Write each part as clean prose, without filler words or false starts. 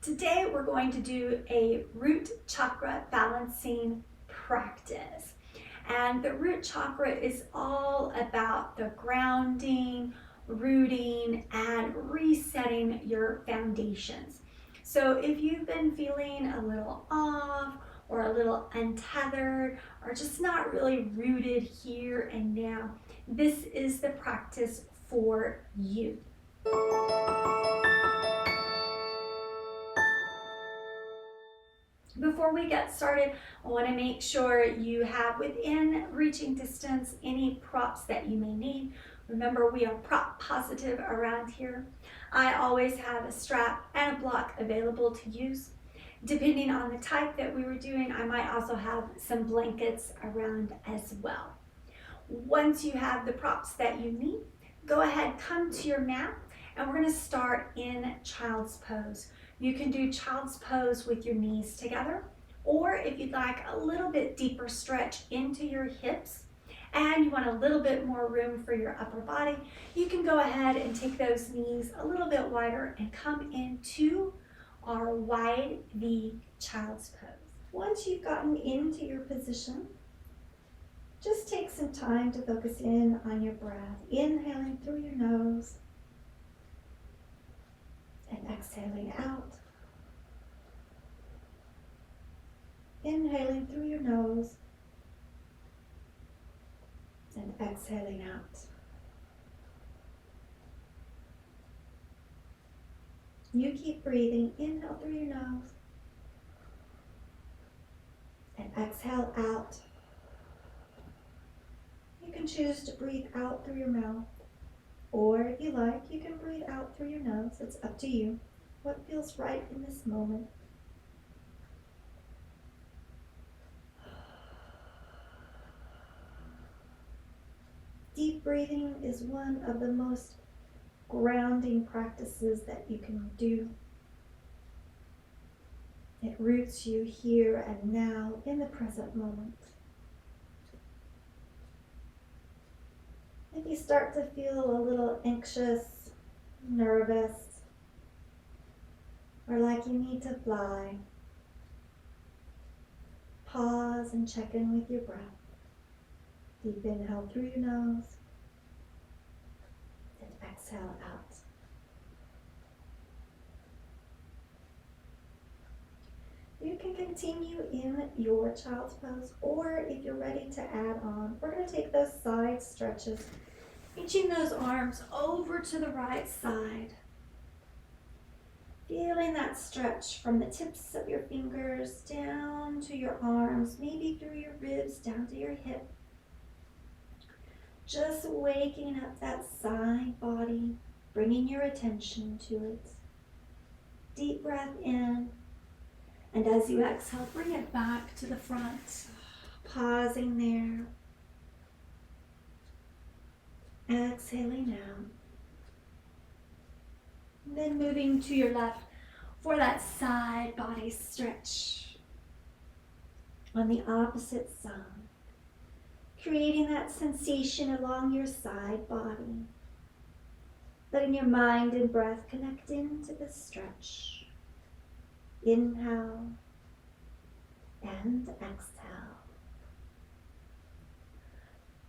Today we're going to do a root chakra balancing practice. And the root chakra is all about the grounding, rooting, and resetting your foundations. So if you've been feeling a little off or a little untethered or just not really rooted here and now, this is the practice for you. Before we get started, I want to make sure you have within reaching distance any props that you may need. Remember, we are prop positive around here. I always have a strap and a block available to use. Depending on the type that we were doing, I might also have some blankets around as well. Once you have the props that you need, go ahead, come to your mat, and we're going to start in child's pose. You can do child's pose with your knees together, or if you'd like a little bit deeper stretch into your hips and you want a little bit more room for your upper body, you can go ahead and take those knees a little bit wider and come into our wide V child's pose. Once you've gotten into your position, just take some time to focus in on your breath, inhaling through your nose and exhaling out. Inhaling through your nose and exhaling out. You keep breathing. Inhale through your nose and exhale out. You can choose to breathe out through your mouth, or if you like, you can breathe out through your nose. It's up to you. What feels right in this moment? Deep breathing is one of the most grounding practices that you can do. It roots you here and now in the present moment. If you start to feel a little anxious, nervous, or like you need to fly, pause and check in with your breath. Deep inhale through your nose and exhale out. You can continue in your child's pose, or if you're ready to add on, we're going to take those side stretches, reaching those arms over to the right side. Feeling that stretch from the tips of your fingers down to your arms, maybe through your ribs, down to your hip. Just waking up that side body, bringing your attention to it. Deep breath in, and as you exhale, bring it back to the front. Pausing there. Exhaling out. And then moving to your left for that side body stretch on the opposite side. Creating that sensation along your side body. Letting your mind and breath connect into the stretch. Inhale and exhale.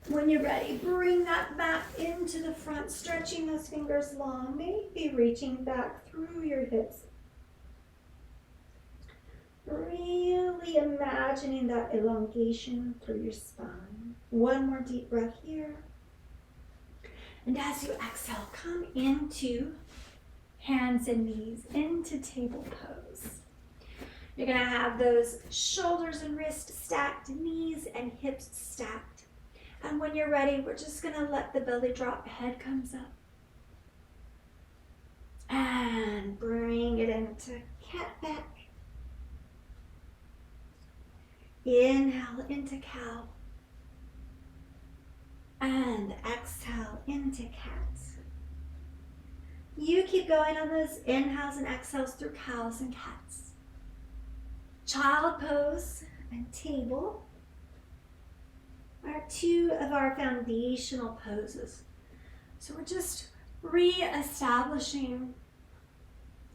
When you're ready, bring that back into the front, stretching those fingers long, maybe reaching back through your hips. Really imagining that elongation through your spine. One more deep breath here. And as you exhale, come into hands and knees, into table pose. You're going to have those shoulders and wrists stacked, knees and hips stacked. And when you're ready, we're just going to let the belly drop, head comes up. And bring it into cat back. Inhale into cow. And exhale into cat. You keep going on those inhales and exhales through cows and cats. Child pose and table are two of our foundational poses. So we're just re-establishing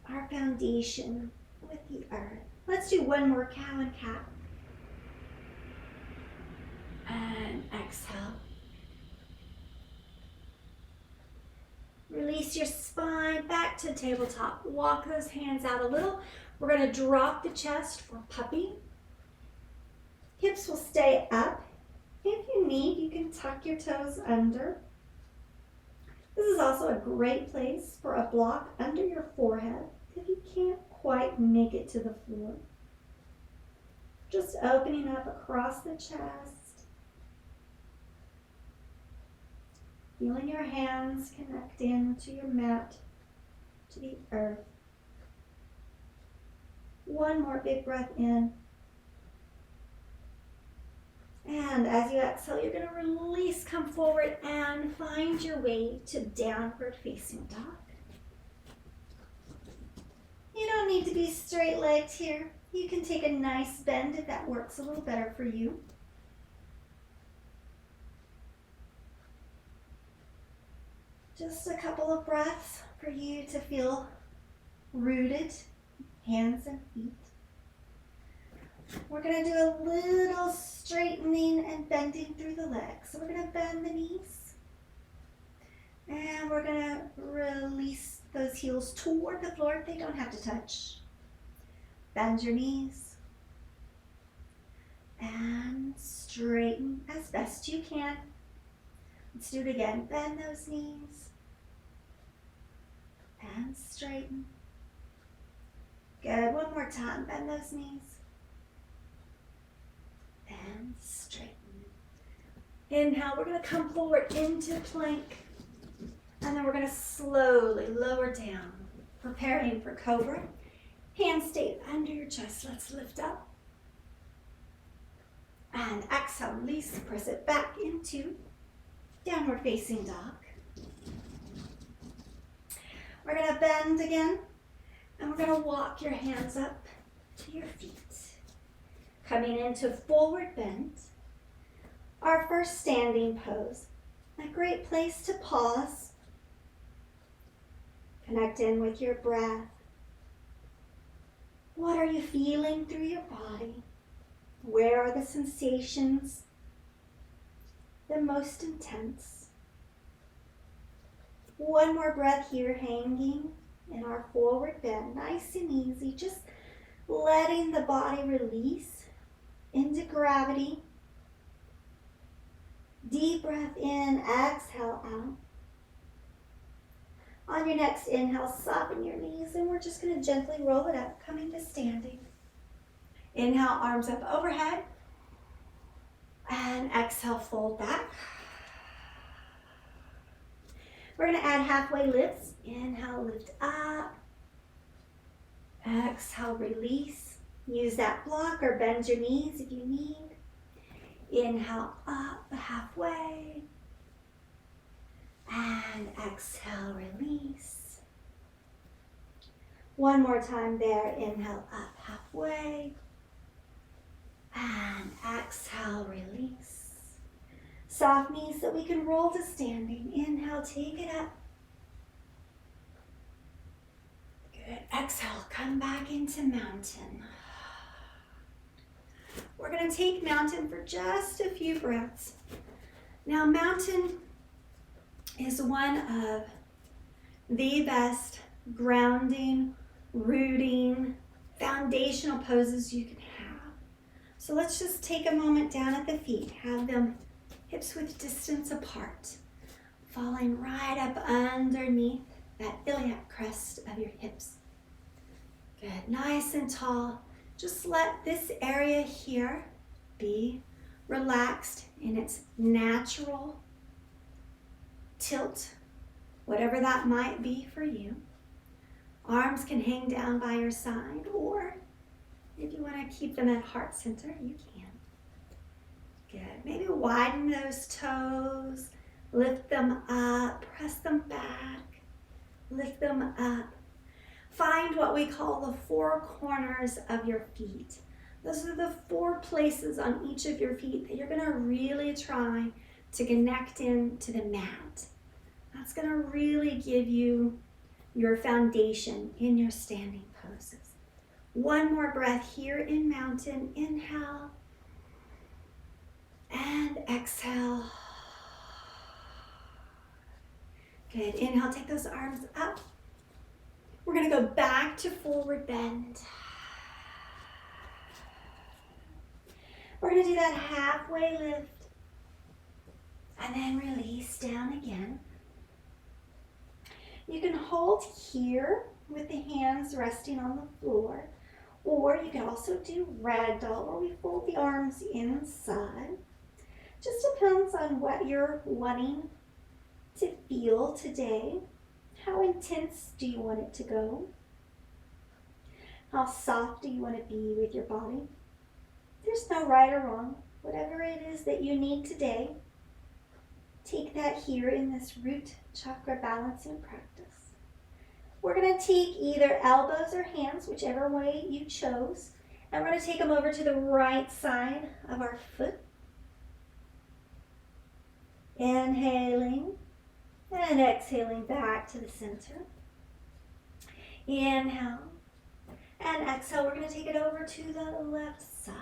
our foundation the earth. Let's do one more cow and cat. And exhale. Release your spine back to tabletop. Walk those hands out a little. We're going to drop the chest for puppy. Hips will stay up. If you need, you can tuck your toes under. This is also a great place for a block under your forehead if you can't quite make it to the floor. Just opening up across the chest. Feeling your hands connect in to your mat, to the earth. One more big breath in. And as you exhale, you're going to release, come forward, and find your way to downward facing dog. You don't need to be straight-legged here. You can take a nice bend if that works a little better for you. Just a couple of breaths for you to feel rooted, hands and feet. We're going to do a little straightening and bending through the legs. So we're going to bend the knees. And we're going to release those heels toward the floor. They don't have to touch. Bend your knees. And straighten as best you can. Let's do it again. Bend those knees. And straighten. Good. One more time. Bend those knees. And straighten. Inhale. We're going to come forward into plank. And then we're going to slowly lower down. Preparing for cobra. Hands stay under your chest. Let's lift up. And exhale. Release. Press it back into downward facing dog. We're going to bend again, and we're going to walk your hands up to your feet. Coming into forward bend, our first standing pose. A great place to pause. Connect in with your breath. What are you feeling through your body? Where are the sensations the most intense? One more breath here, hanging in our forward bend, nice and easy, just letting the body release into gravity. Deep breath in, exhale out. On your next inhale, soften your knees, and we're just going to gently roll it up, coming to standing. Inhale, arms up overhead, and exhale, fold back. We're going to add halfway lifts. Inhale, lift up. Exhale, release. Use that block or bend your knees if you need. Inhale, up halfway. And exhale, release. One more time there. Inhale, up halfway. And exhale, release. Soft knees so we can roll to standing. Inhale, take it up. Good. Exhale, come back into mountain. We're going to take mountain for just a few breaths. Now, mountain is one of the best grounding, rooting, foundational poses you can have. So let's just take a moment down at the feet. Have them hips width distance apart, falling right up underneath that iliac crest of your hips. Good, nice and tall. Just let this area here be relaxed in its natural tilt, whatever that might be for you. Arms can hang down by your side, or if you want to keep them at heart center, you can. Good. Maybe widen those toes, lift them up, press them back, lift them up. Find what we call the four corners of your feet. Those are the four places on each of your feet that you're going to really try to connect into the mat. That's going to really give you your foundation in your standing poses. One more breath here in mountain. Inhale and exhale. Good. Inhale, take those arms up. We're going to go back to forward bend. We're going to do that halfway lift and then release down again. You can hold here with the hands resting on the floor, or you can also do ragdoll where we fold the arms inside. Just depends on what you're wanting to feel today. How intense do you want it to go? How soft do you want to be with your body? There's no right or wrong. Whatever it is that you need today, take that here in this root chakra balancing practice. We're going to take either elbows or hands, whichever way you chose, and we're going to take them over to the right side of our foot. Inhaling and exhaling back to the center. Inhale and exhale. We're going to take it over to the left side.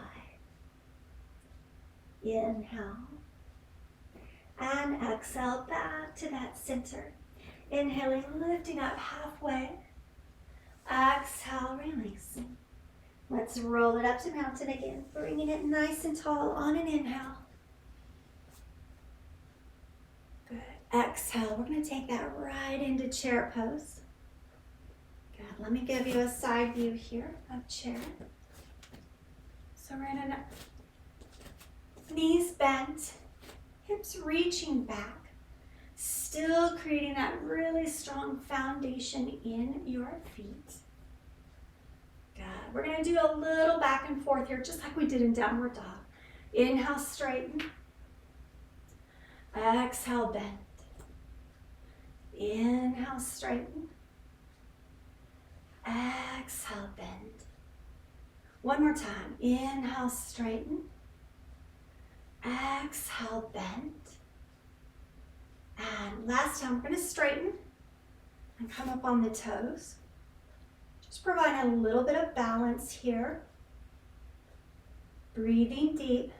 Inhale and exhale back to that center. Inhaling, lifting up halfway. Exhale, releasing. Let's roll it up to mountain again, bringing it nice and tall on an inhale. Good. Exhale, we're going to take that right into chair pose. Good. Let me give you a side view here of chair. So we're in a knees bent, hips reaching back, still creating that really strong foundation in your feet. Good. We're going to do a little back and forth here, just like we did in downward dog. Inhale, straighten. Exhale, bend. Inhale, straighten. Exhale, bend. One more time. Inhale, straighten. Exhale, bend. And last time, we're going to straighten and come up on the toes. Just provide a little bit of balance here. Breathing deep.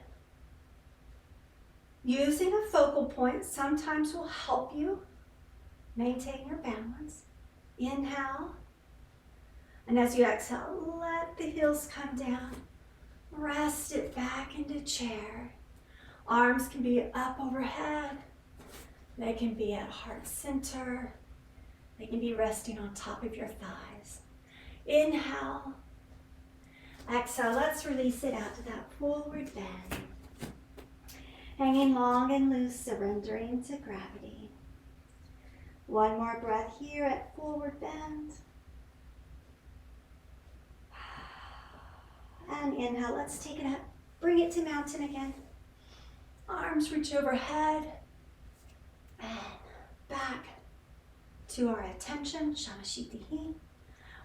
Using a focal point sometimes will help you maintain your balance. Inhale. And as you exhale, let the heels come down. Rest it back into chair. Arms can be up overhead. They can be at heart center. They can be resting on top of your thighs. Inhale. Exhale, let's release it out to that forward bend. Hanging long and loose, surrendering to gravity. One more breath here at forward bend. And inhale, let's take it up. Bring it to mountain again. Arms reach overhead. And back to our attention, Shamashiti.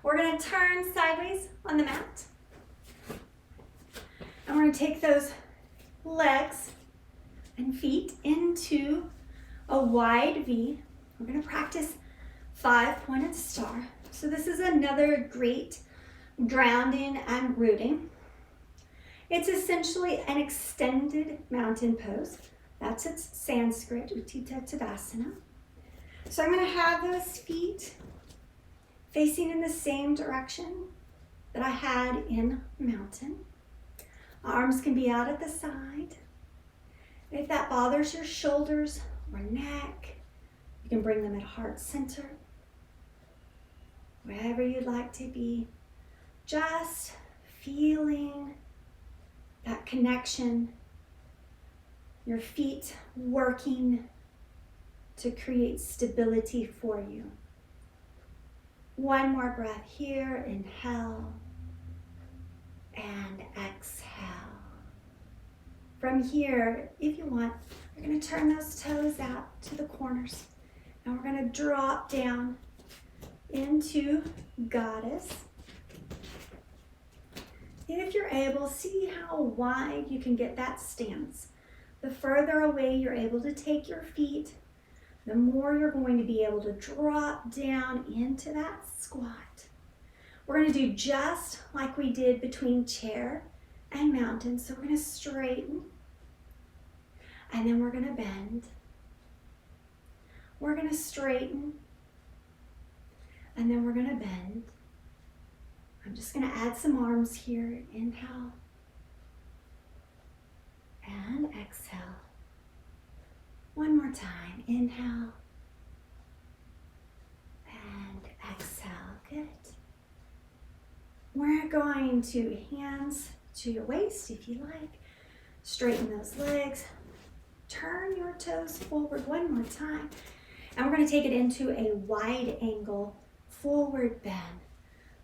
We're going to turn sideways on the mat. And we're going to take those legs and feet into a wide V. We're going to practice 5-pointed star. So this is another great grounding and rooting. It's essentially an extended mountain pose. That's its Sanskrit, Utthita Tadasana. So I'm going to have those feet facing in the same direction that I had in mountain. Arms can be out at the side. If that bothers your shoulders or neck, you can bring them at heart center. Wherever you'd like to be, just feeling that connection, your feet working to create stability for you. One more breath here, inhale and exhale. From here, if you want, you're going to turn those toes out to the corners. And we're going to drop down into Goddess. If you're able, see how wide you can get that stance. The further away you're able to take your feet, the more you're going to be able to drop down into that squat. We're going to do just like we did between chair and mountain. So we're going to straighten, and then we're going to bend. We're going to straighten, and then we're going to bend. I'm just going to add some arms here. Inhale and exhale. One more time. Inhale and exhale. Good. We're going to hands to your waist if you like. Straighten those legs. Turn your toes forward one more time. And we're going to take it into a wide angle forward bend.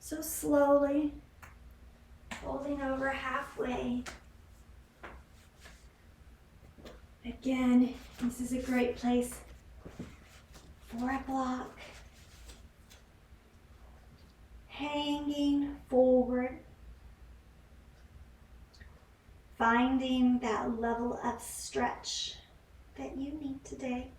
So slowly, folding over halfway. Again, this is a great place for a block. Hanging forward. Finding that level of stretch that you need today.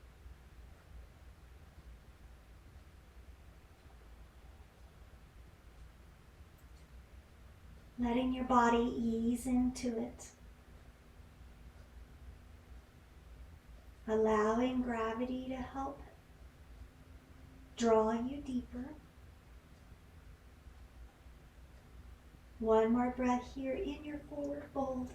Letting your body ease into it. Allowing gravity to help draw you deeper. One more breath here in your forward fold.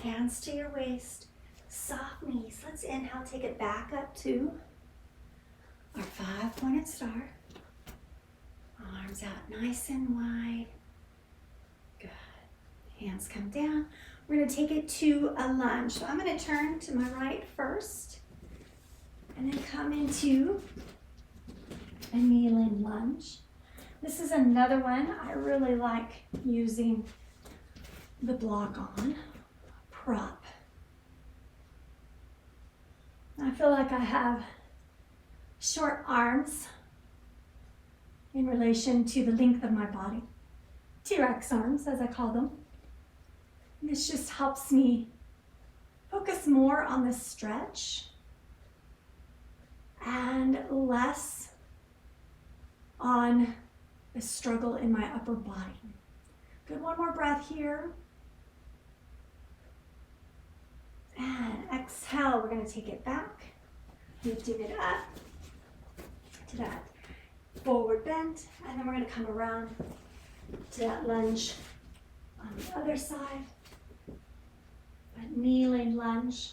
Hands to your waist, soft knees. Let's inhale, take it back up to our 5-pointed star. Arms out nice and wide. Good. Hands come down. We're going to take it to a lunge. So I'm going to turn to my right first and then come into a kneeling lunge. This is another one I really like using the block on. Prop. I feel like I have short arms in relation to the length of my body. T-Rex arms, as I call them. And this just helps me focus more on the stretch and less on the struggle in my upper body. Good, one more breath here. And exhale, we're going to take it back, lifting it up to that forward bend, and then we're going to come around to that lunge on the other side, that kneeling lunge.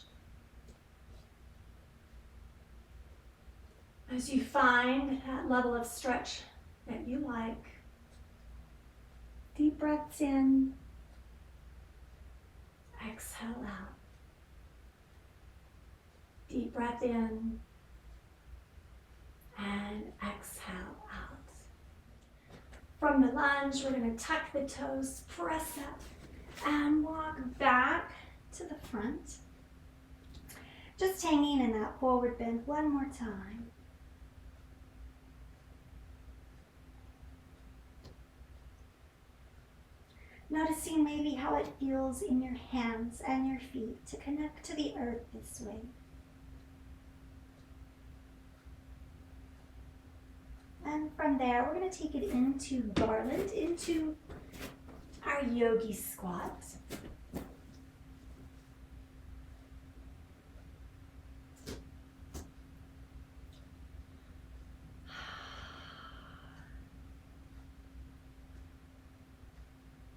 As you find that level of stretch that you like, deep breaths in, exhale out. Deep breath in and exhale out. From the lunge, we're going to tuck the toes, press up, and walk back to the front. Just hanging in that forward bend one more time. Noticing maybe how it feels in your hands and your feet to connect to the earth this way. And from there, we're going to take it into garland, into our yogi squat.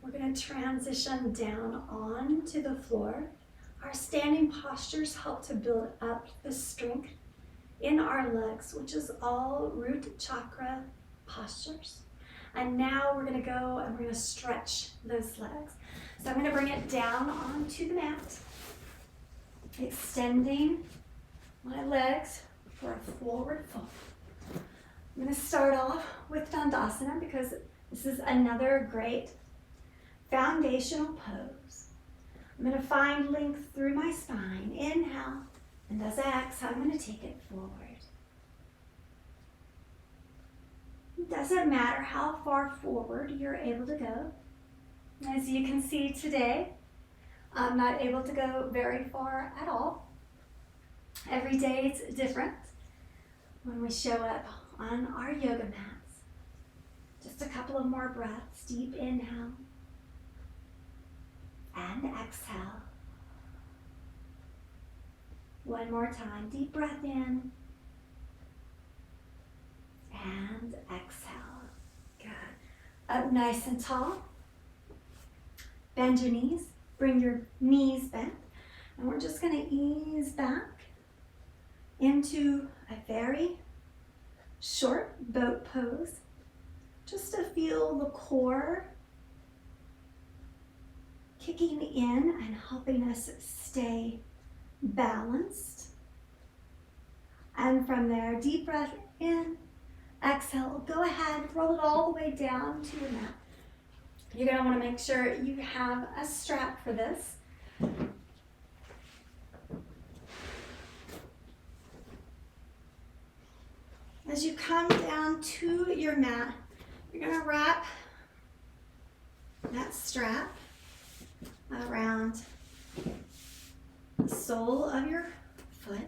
We're going to transition down onto the floor. Our standing postures help to build up the strength in our legs, which is all root chakra postures. And now we're going to go and we're going to stretch those legs. So I'm going to bring it down onto the mat, extending my legs for a forward fold. I'm going to start off with Dandasana because this is another great foundational pose. I'm going to find length through my spine. Inhale. And as I exhale, I'm going to take it forward. It doesn't matter how far forward you're able to go. As you can see today, I'm not able to go very far at all. Every day it's different when we show up on our yoga mats. Just a couple of more breaths. Deep inhale and exhale. One more time. Deep breath in and exhale. Good. Up nice and tall. Bend your knees. Bring your knees bent. And we're just going to ease back into a very short boat pose, just to feel the core kicking in and helping us stay balanced. And from there, deep breath in, exhale. Go ahead, roll it all the way down to your mat. You're going to want to make sure you have a strap for this. As you come down to your mat, you're going to wrap that strap around the sole of your foot.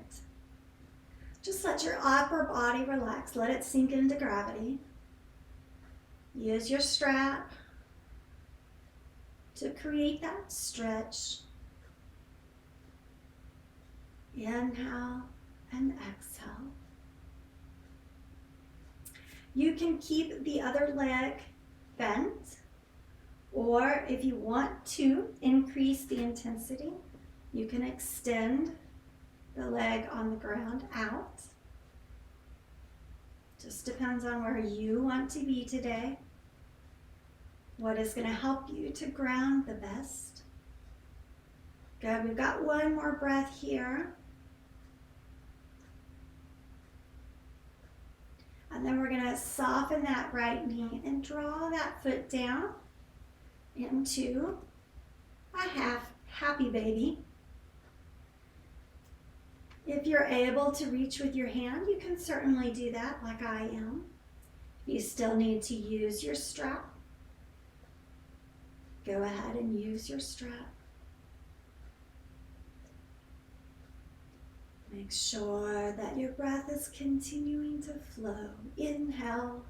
Just let your upper body relax. Let it sink into gravity. Use your strap to create that stretch. Inhale and exhale. You can keep the other leg bent, or if you want to increase the intensity, you can extend the leg on the ground out. Just depends on where you want to be today. What is going to help you to ground the best. Good, we've got one more breath here. And then we're going to soften that right knee and draw that foot down into a half happy baby. If you're able to reach with your hand, you can certainly do that like I am. You still need to use your strap. Go ahead and use your strap. Make sure that your breath is continuing to flow. Inhale,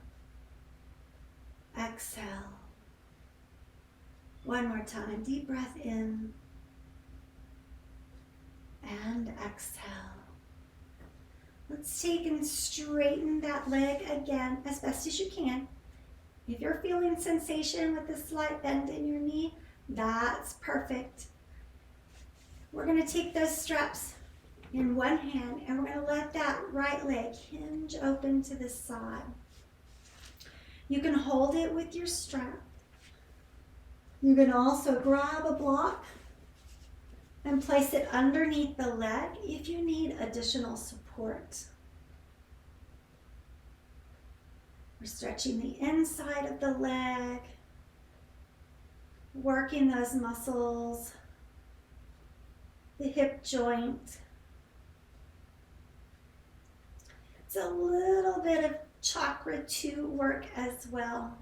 exhale. One more time, deep breath in and exhale. Let's take and straighten that leg again as best as you can. If you're feeling sensation with a slight bend in your knee, that's perfect. We're going to take those straps in one hand, and we're going to let that right leg hinge open to the side. You can hold it with your strap. You can also grab a block and place it underneath the leg if you need additional support. We're stretching the inside of the leg, working those muscles, the hip joint. It's a little bit of Chakra 2 work as well,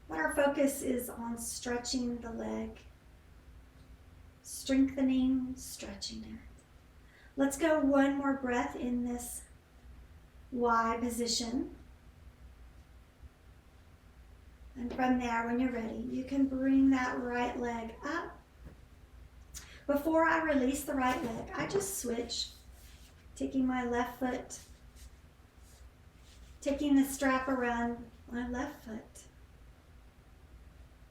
but our focus is on stretching the leg, strengthening, stretching it. Let's go one more breath in this Y position. And from there, when you're ready, you can bring that right leg up. Before I release the right leg, I just switch, taking my left foot, taking the strap around my left foot,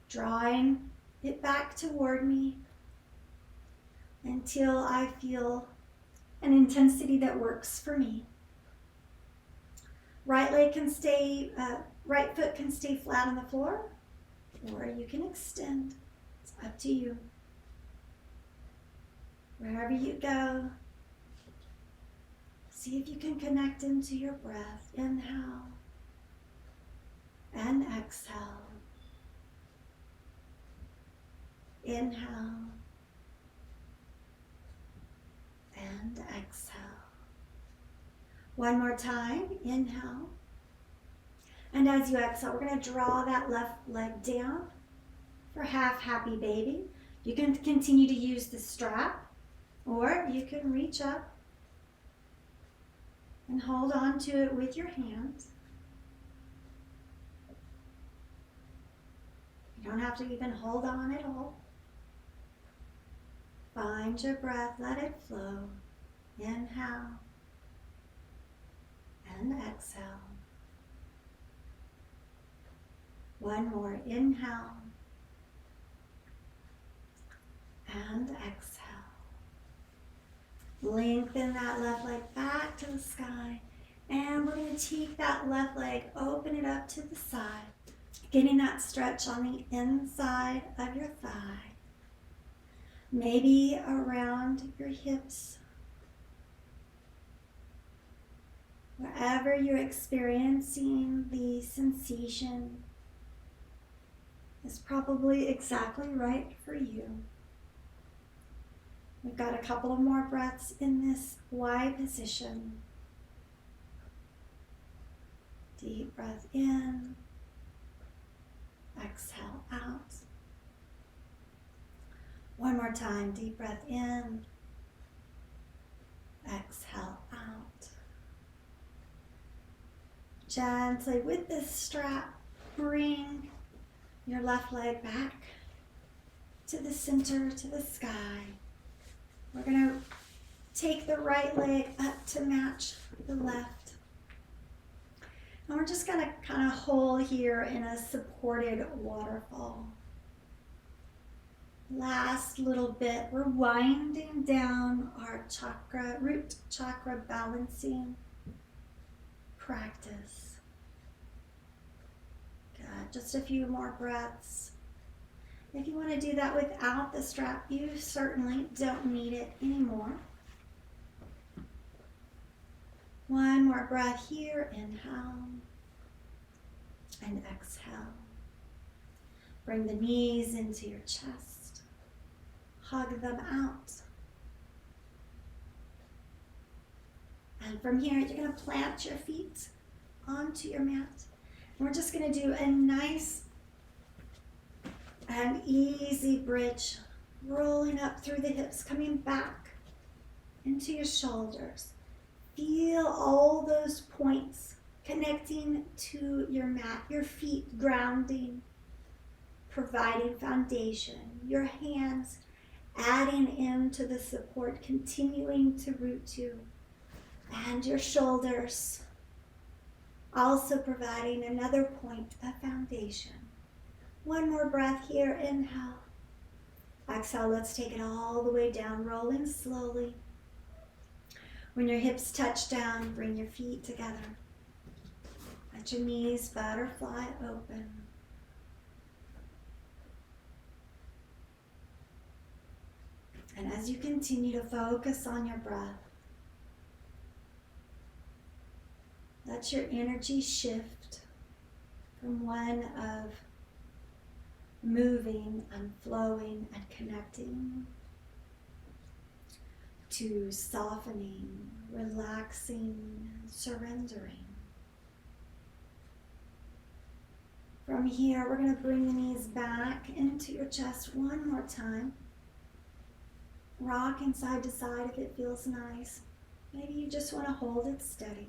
drawing it back toward me until I feel an intensity that works for me. Right foot can stay flat on the floor, or you can extend. It's up to you. Wherever you go, see if you can connect into your breath. Inhale and exhale. Inhale and exhale. One more time. Inhale. And as you exhale, we're going to draw that left leg down for half happy baby. You can continue to use the strap, or you can reach up And hold on to it with your hands. You don't have to even hold on at all. Find your breath, let it flow. Inhale and exhale. One more, inhale and exhale. Lengthen that left leg back to the sky. And we're going to take that left leg, open it up to the side, getting that stretch on the inside of your thigh. Maybe around your hips. Wherever you're experiencing the sensation is probably exactly right for you. We've got a couple of more breaths in this Y position. Deep breath in, exhale out. One more time, deep breath in, exhale out. Gently with this strap, bring your left leg back to the center, to the sky. We're going to take the right leg up to match the left. And we're just going to kind of hold here in a supported waterfall. Last little bit, we're winding down our chakra, root chakra balancing practice. Good, just a few more breaths. If you want to do that without the strap, you certainly don't need it anymore. One more breath here, inhale and exhale. Bring the knees into your chest. Hug them out. And from here, you're going to plant your feet onto your mat. And we're just going to do a nice and easy bridge, rolling up through the hips, coming back into your shoulders. Feel all those points connecting to your mat, your feet grounding, providing foundation, your hands adding into the support, continuing to root you, and your shoulders also providing another point of foundation. One more breath here, inhale. Exhale, let's take it all the way down, rolling slowly. When your hips touch down, bring your feet together. Let your knees butterfly open. And as you continue to focus on your breath, let your energy shift from one of moving and flowing and connecting to softening, relaxing, surrendering. From here, we're going to bring the knees back into your chest one more time. Rocking side to side if it feels nice. Maybe you just want to hold it steady.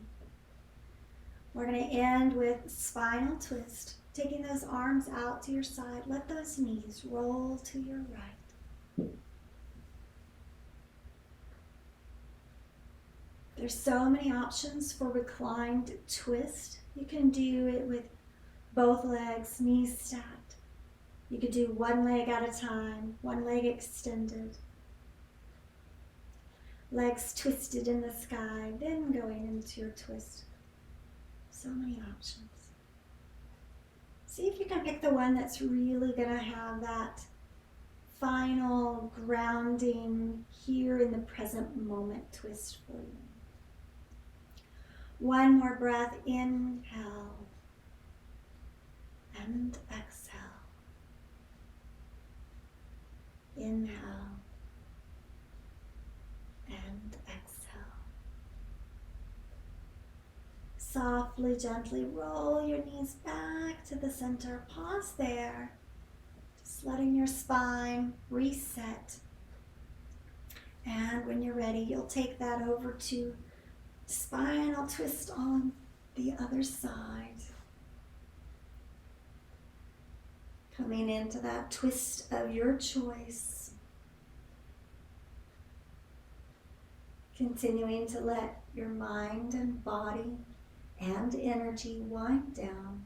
We're going to end with spinal twist. Taking those arms out to your side, let those knees roll to your right. There's so many options for reclined twist. You can do it with both legs, knees stacked. You could do one leg at a time, one leg extended. Legs twisted in the sky, then going into your twist. So many options. See if you can pick the one that's really going to have that final grounding here in the present moment twist for you. One more breath, inhale and exhale. Inhale and exhale. Softly, gently roll your knees back to the center. Pause there. Just letting your spine reset. And when you're ready, you'll take that over to Spinal twist on the other side. Coming into that twist of your choice. Continuing to let your mind and body and energy wind down.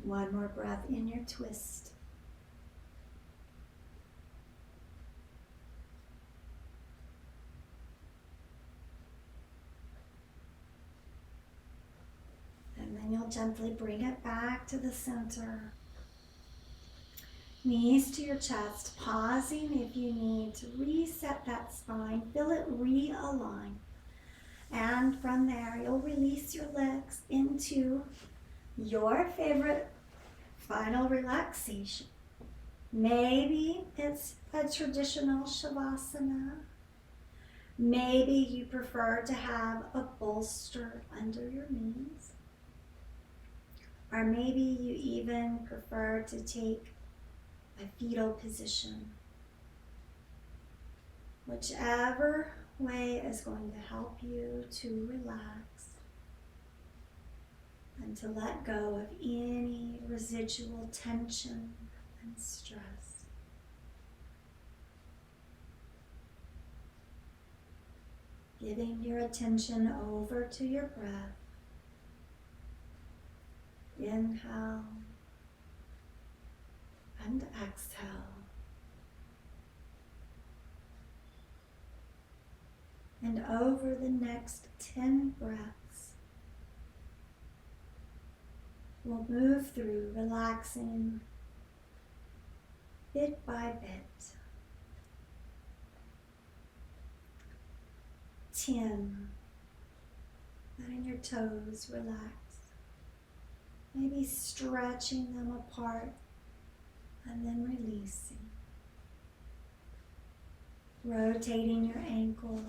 One more breath in your twist. And then you'll gently bring it back to the center. Knees to your chest, pausing if you need to reset that spine, feel it realign. And from there, you'll release your legs into your favorite final relaxation. Maybe it's a traditional Shavasana. Maybe you prefer to have a bolster under your knees. Or maybe you even prefer to take a fetal position. Whichever way is going to help you to relax and to let go of any residual tension and stress. Giving your attention over to your breath. Inhale and exhale. And over the next 10 breaths, we'll move through relaxing bit by bit. 10. Letting your toes relax. Maybe stretching them apart and then releasing. Rotating your ankles.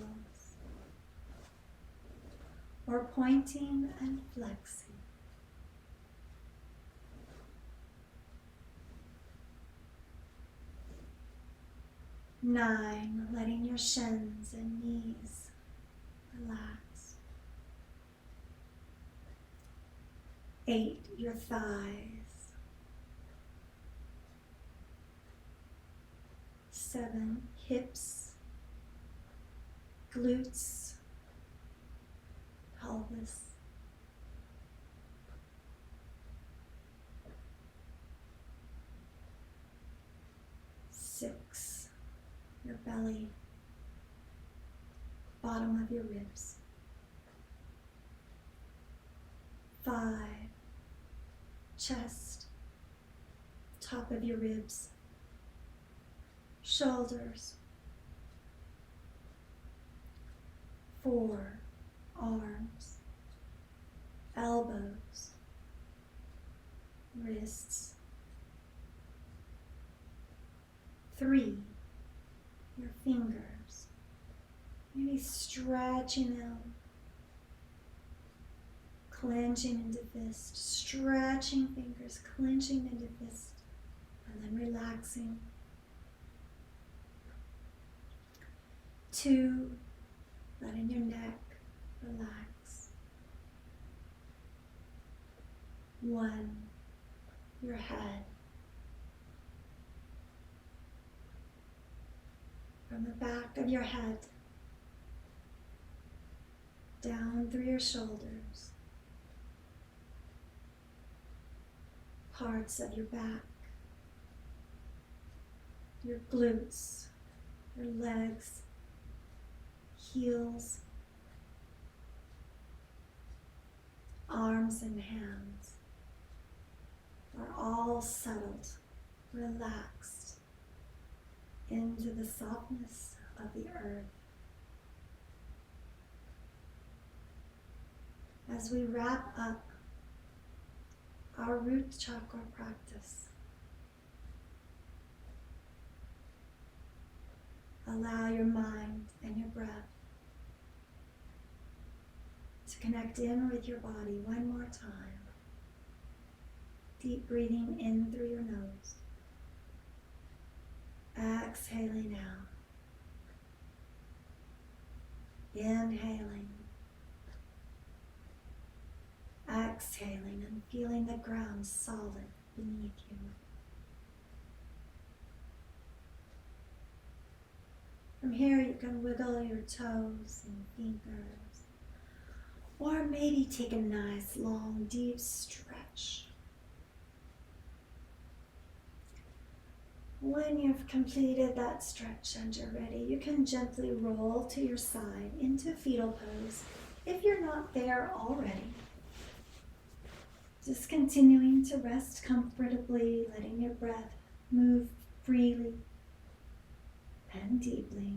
Or pointing and flexing. 9, letting your shins and knees relax. 8, your thighs. 7, hips, glutes, pelvis. 6, your belly, bottom of your ribs. 5, chest, top of your ribs, shoulders. 4, arms, elbows, wrists. 3, your fingers, maybe stretching them, clenching into fist, stretching fingers, clenching into fist, and then relaxing. 2, letting your neck relax. 1, your head. From the back of your head, down through your shoulders, parts of your back, your glutes, your legs, heels, arms and hands are all settled, relaxed into the softness of the earth. As we wrap up our root chakra practice, allow your mind and your breath to to connect in with your body one more time. Deep breathing in through your nose. Exhaling out. Inhaling. Exhaling and feeling the ground solid beneath you. From here you can wiggle your toes and fingers, or maybe take a nice long deep stretch. When you've completed that stretch and you're ready, you can gently roll to your side into fetal pose if you're not there already. Just continuing to rest comfortably, letting your breath move freely and deeply.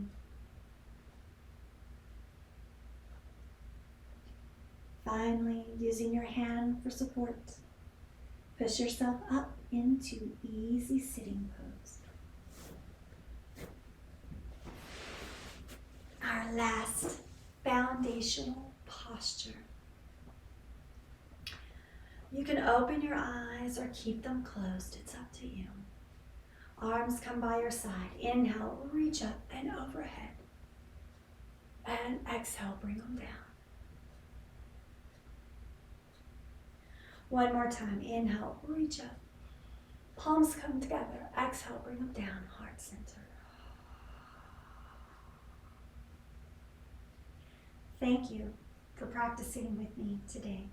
Finally, using your hand for support, push yourself up into easy sitting pose. Our last foundational posture. You can open your eyes or keep them closed, it's up to you. Arms come by your side. Inhale, reach up and overhead. And exhale, bring them down. One more time. Inhale, reach up. Palms come together. Exhale, bring them down, heart center. Thank you for practicing with me today.